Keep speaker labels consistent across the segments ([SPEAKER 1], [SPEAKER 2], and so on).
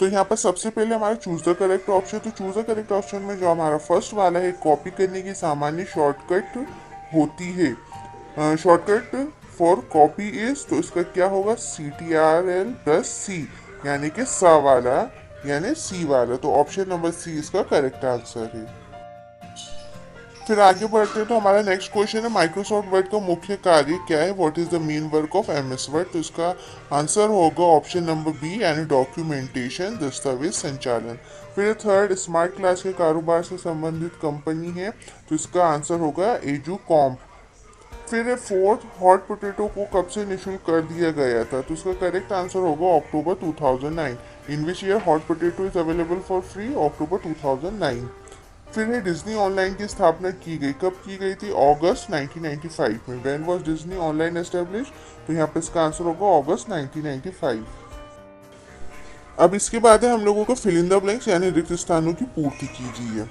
[SPEAKER 1] तो यहाँ पर सबसे पहले हमारा चूज द करेक्ट ऑप्शन, तो चूज द करेक्ट ऑप्शन में जो हमारा फर्स्ट वाला है, कॉपी करने की सामान्य शॉर्टकट होती है। शॉर्टकट फॉर कॉपी इज, तो इसका क्या होगा, CTRL+C, यानी कि सा वाला, यानी सी वाला। तो ऑप्शन नंबर सी इसका करेक्ट आंसर है। फिर आगे बढ़ते हैं, तो हमारा नेक्स्ट क्वेश्चन है माइक्रोसॉफ्ट वर्ड का मुख्य कार्य क्या है, what is the main work of MS word. तो इसका आंसर होगा ऑप्शन नंबर बी, यानी डॉक्यूमेंटेशन, दस्तावेज संचालन। फिर थर्ड, स्मार्ट क्लास के कारोबार से संबंधित कंपनी है, तो इसका आंसर होगा एजुकॉम। फिर फोर्थ, हॉट पोटैटो को कब से निःशुल्क कर दिया गया था, तो इसका करेक्ट आंसर होगा अक्टूबर 2009। In which year hot potato is available for free, October 2009। फिर है डिज्नी ऑनलाइन की स्थापना की गई, कब की गई थी, अगस्त 1995 में। When was Disney online establish, तो यहाँ पे इसका आंसर होगा अगस्त 1995। अब इसके बाद है हम लोगों को फिल इन द ब्लैंक्स, यानी रिक्त स्थानों की पूर्ति कीजिए।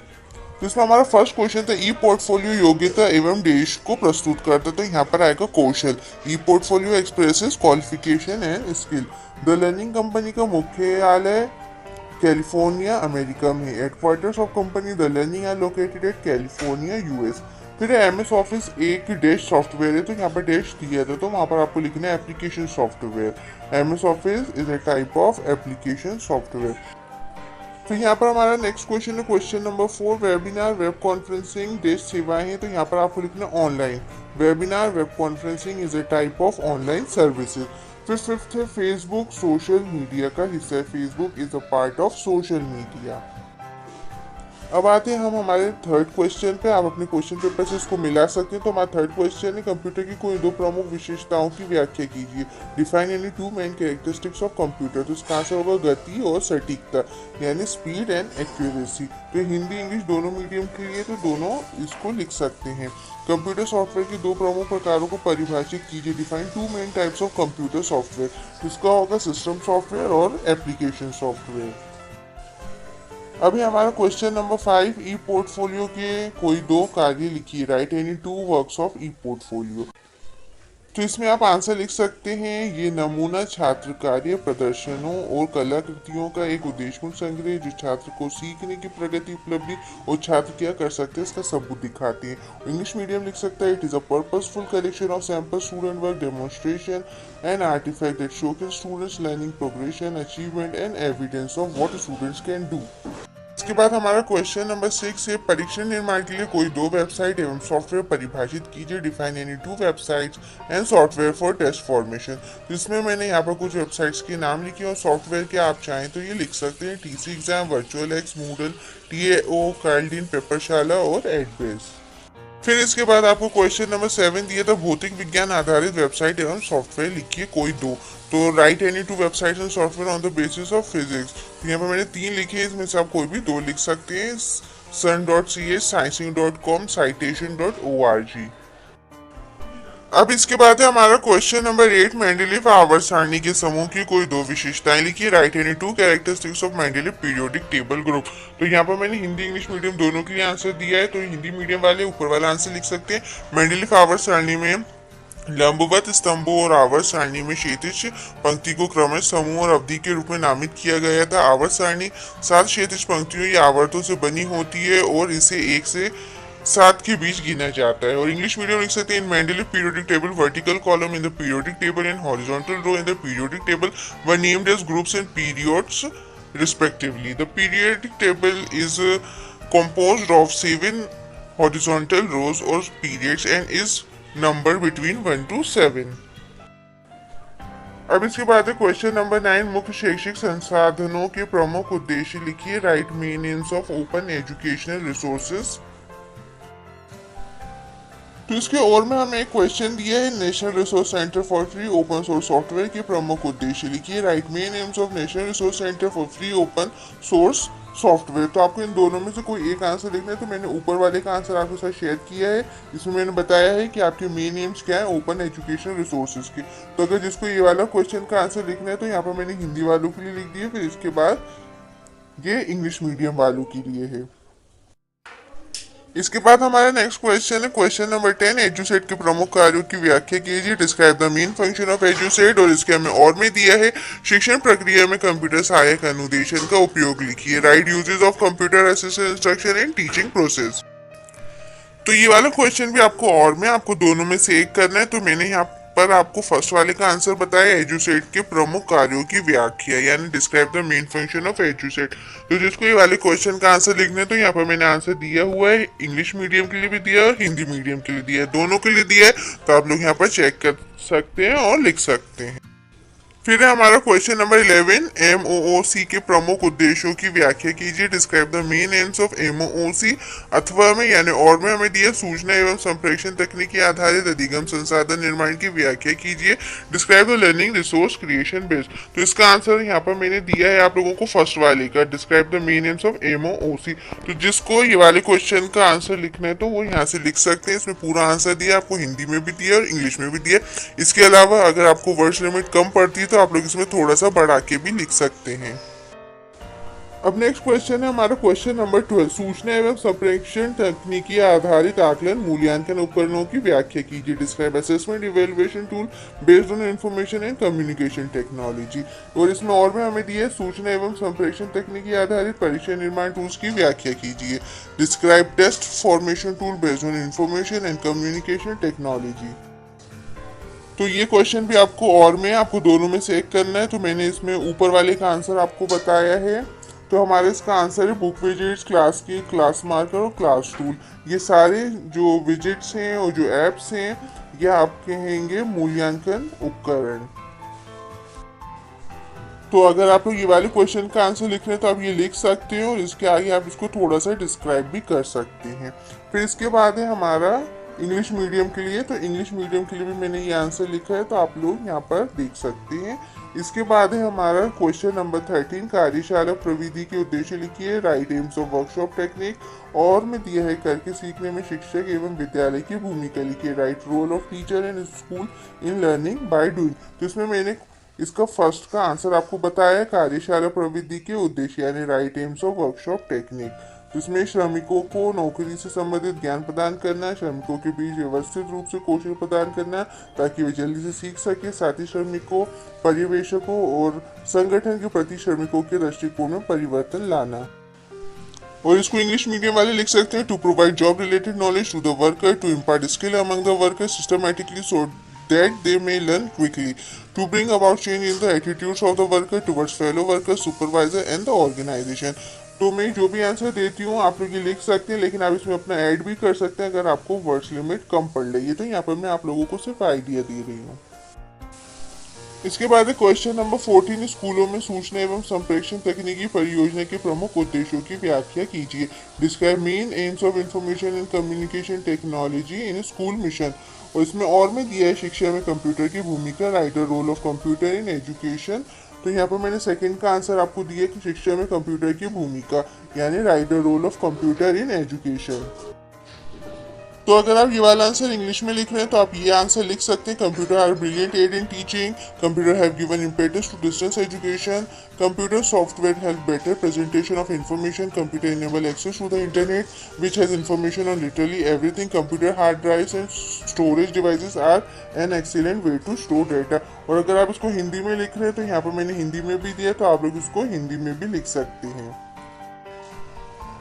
[SPEAKER 1] तो इसमें हमारा फर्स्ट क्वेश्चन था ई पोर्टफोलियो योग्यता एवं देश को प्रस्तुत करता, तो यहाँ पर आएगा कौशल। E portfolio expresses qualification and skill. The learning company का मुख्यालय कैलिफोर्निया, अमेरिका में। Headquarters of company the learning are located at California, US। फिर MS ऑफिस एक डैश सॉफ्टवेयर है, तो यहाँ पर डैश दिया था, तो वहाँ पर आपको लिखना है application software. MS office is a type of application software. तो यहाँ पर हमारा नेक्स्ट क्वेश्चन है question number 4, webinar web conferencing देश सेवाएं हैं, तो यहाँ पर आपको लिखना online. Webinar web conferencing is a type of online services. फिर फिफ्थ है फेसबुक सोशल मीडिया का हिस्सा है, Facebook is a part of social media. अब आते हैं हम हमारे थर्ड क्वेश्चन पे, आप अपने क्वेश्चन पेपर से इसको मिला सकते हैं। तो हमारा थर्ड क्वेश्चन है कंप्यूटर की कोई दो प्रमुख विशेषताओं की व्याख्या कीजिए। Define any to main characteristics of computer, तो इसका आंसर होगा गति और सटीकता, यानी स्पीड एंड एक्यूरेसी। तो हिंदी इंग्लिश दोनों मीडियम के लिए तो दोनों इसको लिख सकते हैं। कंप्यूटर सॉफ्टवेयर के दो प्रमुख प्रकारों को परिभाषित कीजिए। Define two main types of computer software, इसका होगा सिस्टम सॉफ्टवेयर और एप्लीकेशन सॉफ्टवेयर। अभी हमारा क्वेश्चन नंबर 5, ई पोर्टफोलियो के कोई दो कार्य लिखिए। Right any two works of E portfolio, तो इसमें आप आंसर लिख सकते हैं, ये नमूना छात्र कार्य प्रदर्शनों और कलाकृतियों का एक उद्देश्यपूर्ण संग्रह जो छात्र को सीखने की प्रगति, उपलब्धि और छात्र क्या कर सकते हैं इसका सबूत दिखाते हैं। इंग्लिश मीडियम लिख सकता है, it is a purposeful collection of sample student work, demonstration and artefact that showcase students learning progression, achievement and evidence of what students can do. इसके बाद हमारा क्वेश्चन नंबर 6 है परीक्षण निर्माण के लिए कोई दो वेबसाइट एवं सॉफ्टवेयर परिभाषित कीजिए। Define any two websites and software for test formation, तो इसमें मैंने यहाँ पर कुछ वेबसाइट्स के नाम लिखे और सॉफ्टवेयर के आप चाहें तो ये लिख सकते हैं, TC exam, virtual x, Moodle, TAO, कार्लडीन, पेपरशाला और एडबेस। फिर इसके बाद आपको क्वेश्चन नंबर 7 दिया था भौतिक विज्ञान आधारित वेबसाइट एवं सॉफ्टवेयर लिखिए कोई दो। तो right any two website and software on the basis of physics, तो यहाँ पर मैंने 3 लिखे हैं, इसमें से आप कोई भी दो लिख सकते हैं। sun.ch, sciencing.com, citation.org। अब इसके बाद है हमारा क्वेश्चन नंबर 8, मेंडेलीव आवर्त सारणी के समूह की कोई दो विशेषताएं लिखिए। Right any two characteristics of Mendeleev periodic table group, तो यहाँ पर मैंने हिंदी इंग्लिश मीडियम दोनों के लिए आंसर दिया है, तो हिंदी मीडियम वाले ऊपर वाला आंसर लिख सकते हैं। मेंडेलीव आवर्त सारणी में लंबवत स्तंभों और आवर्त सारणी में क्षैतिज पंक्ति को क्रमश समूह और अवधि के रूप में नामित किया गया था। आवर्त सारणी 7 क्षैतिज पंक्तियों या आवर्तों से बनी होती है और इसे 1 से 7 के बीच गिना जाता है। और इंग्लिश मीडियम लिख सकते हैं, in Mendeleev periodic table vertical column in the periodic table and horizontal row in the periodic table were named as groups and periods respectively. The periodic table is composed of 7 horizontal rows or periods and is numbered between 1 to 7. अब इसके बाद है question number 9, मुख्य शैक्षिक संसाधनों के प्रमुख उद्देश्य लिखिए। Right main aims of open educational resources, तो इसके और में हमें एक क्वेश्चन दिया है, national resource centre for free open source software के प्रमुख उद्देश्य लिखिए। Right main aims of national resource centre for free open source software, तो आपको इन दोनों में से कोई एक आंसर लिखना है, तो मैंने ऊपर वाले का आंसर आपके साथ शेयर किया है। इसमें मैंने बताया है कि आपके मेन एम्स क्या है ओपन एजुकेशन रिसोर्सेज के। तो अगर जिसको ये वाला क्वेश्चन का आंसर लिखना है तो यहाँ पर मैंने हिंदी वालों के लिए लिख दिया, फिर इसके बाद ये इंग्लिश मीडियम वालों के लिए है। इसके बाद हमारा नेक्स्ट क्वेश्चन है क्वेश्चन नंबर 10। एजुसेट के प्रमुख कार्यों की व्याख्या कीजिए। Describe the main function of Edusat. और इसके हमें और में दिया है शिक्षण प्रक्रिया में कंप्यूटर सहायक अनुदेशन का उपयोग लिखिए। Right uses of computer assisted instruction in teaching process. तो ये वाला क्वेश्चन भी आपको और में आपको दोनों में से एक करना है। तो मैंने यहाँ पर आपको फर्स्ट वाले का आंसर बताया एजुसेट के प्रमुख कार्यों की व्याख्या यानी describe the main function of Edusat. तो जिसको ये वाले क्वेश्चन का आंसर लिखना है तो यहाँ पर मैंने आंसर दिया हुआ है। इंग्लिश मीडियम के लिए भी दिया है और हिंदी मीडियम के लिए दिया है, दोनों के लिए दिया है। तो आप लोग यहाँ पर चेक कर सकते हैं और लिख सकते हैं। फिर है हमारा क्वेश्चन नंबर 11। एमओओसी के प्रमुख उद्देश्यों की व्याख्या कीजिए। Describe the main aims of MOOC. अथवा में यानी और में हमें दिया सूचना एवं संप्रेषण तकनीकी आधारित अधिगम संसाधन निर्माण की व्याख्या कीजिए। Describe the learning resource creation base. तो इसका आंसर यहाँ पर मैंने दिया है आप लोगों को फर्स्ट वाले का, describe the main aims of MOOC. तो जिसको ये वाले क्वेश्चन का आंसर लिखना है तो वो यहाँ से लिख सकते हैं। इसमें पूरा आंसर दिया, आपको हिंदी में भी दिया और इंग्लिश में भी दिया। इसके अलावा अगर आपको वर्ड्स लिमिट कम पड़ती है तो आप लोग इसमें थोड़ा सा बढ़ा के भी लिख सकते हैं। अब नेक्स्ट क्वेश्चन है हमारा क्वेश्चन नंबर 12। सूचना एवं संप्रेषण तकनीकी आधारित आकलन मूल्यांकन उपकरणों की व्याख्या कीजिए। Describe assessment evaluation tool based on information and communication technology. और इसमें और में हमें दिया सूचना एवं संप्रेषण तकनीकी आधारित परीक्षा निर्माण टूल्स की व्याख्या कीजिए। Describe test formation tool based on information and communication technology. तो ये क्वेश्चन भी आपको और में आपको दोनों में से एक करना है। तो मैंने इसमें ऊपर वाले का आंसर आपको बताया है। तो हमारे इसका आंसर है बुक विजिट्स, क्लास की, क्लास मार्कर और क्लास टूल। ये सारे जो विजिट्स हैं और जो एप्स हैं ये आप कहेंगे मूल्यांकन उपकरण। तो अगर आप लोग ये वाले क्वेश्चन का आंसर लिख रहे हैं तो आप ये लिख सकते हैं और इसके आगे आप इसको थोड़ा सा डिस्क्राइब भी कर सकते हैं। फिर इसके बाद है हमारा इंग्लिश मीडियम के लिए। तो इंग्लिश मीडियम के लिए भी मैंने ये आंसर लिखा है तो आप लोग यहाँ पर देख सकते हैं। इसके बाद है हमारा क्वेश्चन नंबर 13। कार्यशाला प्रविधि के उद्देश्य लिखिए। Right AIIMS of workshop technique. और में दिया है करके सीखने में शिक्षक एवं विद्यालय की भूमिका लिखिए। Write role of teacher and school in learning by doing. तो इसमें मैंने इसका फर्स्ट का आंसर आपको बताया कार्यशाला प्रविधि के उद्देश्य यानी right AIIMS of workshop technique. जिसमें श्रमिकों को नौकरी से संबंधित ज्ञान प्रदान करना, श्रमिकों के बीच व्यवस्थित रूप से कौशल प्रदान करना ताकि वे जल्दी से सीख सके, साथ ही श्रमिकों, पर्यवेक्षकों और संगठन के प्रति श्रमिकों के दृष्टिकोण में परिवर्तन लाना। और इसको इंग्लिश मीडियम वाले लिख सकते हैं। To provide job related knowledge to the worker, to impart skill among the worker systematically so that they may learn quickly, to bring about change in the attitudes of the worker towards fellow workers, supervisor and the organization। तो मैं जो भी answer देती हूँ आप लोग ये लिख सकते हैं, लेकिन आप इसमें अपना ऐड भी कर सकते हैं अगर आपको वर्ड्स लिमिट कम पड़ रही है। तो यहाँ पर मैं आप लोगों को सिर्फ आइडिया दे रही हूँ। इसके बाद है क्वेश्चन नंबर 14। स्कूलों में सूचना एवं संप्रेषण तकनीकी परियोजना के प्रमुख उद्देश्यों की व्याख्या कीजिए। Describe main aims of information and communication technology in school mission. और इसमें और में दिया है शिक्षा में कंप्यूटर की भूमिका। Write the role of computer in education. तो यहाँ पर मैंने सेकंड का आंसर आपको दिया कि शिक्षा में कंप्यूटर की भूमिका यानी write the role of computer in education. तो अगर आप ये वाला आंसर इंग्लिश में लिख रहे हैं तो आप ये आंसर लिख सकते हैं। Computer are brilliant aid in teaching, computer have given impetus to distance education, computer software help better presentation of information, computer enable access to the internet which has information on literally everything, computer hard drives and storage devices are an excellent way to store data. और अगर आप इसको हिंदी में लिख रहे हैं तो यहाँ पर मैंने हिंदी में भी दिया तो आप लोग इसको हिंदी में भी लिख सकते हैं।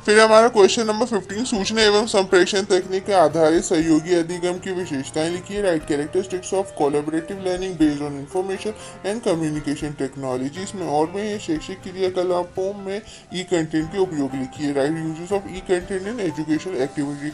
[SPEAKER 1] फिर हमारा क्वेश्चन नंबर 15। सूचना एवं संप्रेषण तकनीक के आधारित सहयोगी अधिगम की विशेषताएं लिखिए। Right characteristics of collaborative learning based on information and communication technology. इसमें और में शैक्षिक क्रियाकलापों में ई कंटेंट के उपयोग लिखिए। Right uses of E content in educational activity.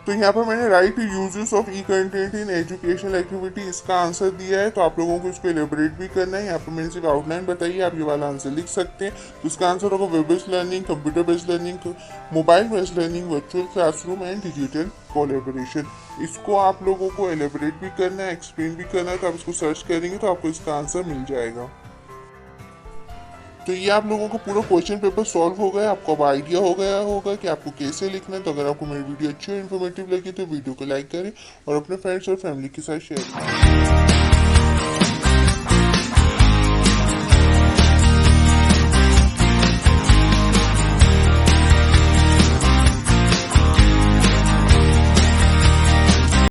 [SPEAKER 1] तो यहाँ पर मैंने right uses of E content in educational activity इसका आंसर दिया है। तो आप लोगों को इसको एलेबोरेट भी करना है। यहाँ पर मैंने सिर्फ आउटलाइन बताई है, आप ये वाला आंसर लिख सकते हैं। तो इसका आंसर होगा web based learning, computer based learning, mobile based learning, virtual classroom and digital collaboration. इसको आप लोगों को एलेबोरेट भी करना है, एक्सप्लेन भी करना है। तो आप इसको सर्च करेंगे तो आपको इसका आंसर मिल जाएगा। तो ये आप लोगों को पूरा क्वेश्चन पेपर सॉल्व हो गया। आपको अब आइडिया हो गया होगा कि आपको कैसे लिखना है। तो अगर आपको मेरी वीडियो अच्छी और इन्फॉर्मेटिव लगी तो वीडियो को लाइक करें और अपने फ्रेंड्स और फैमिली के साथ शेयर करें।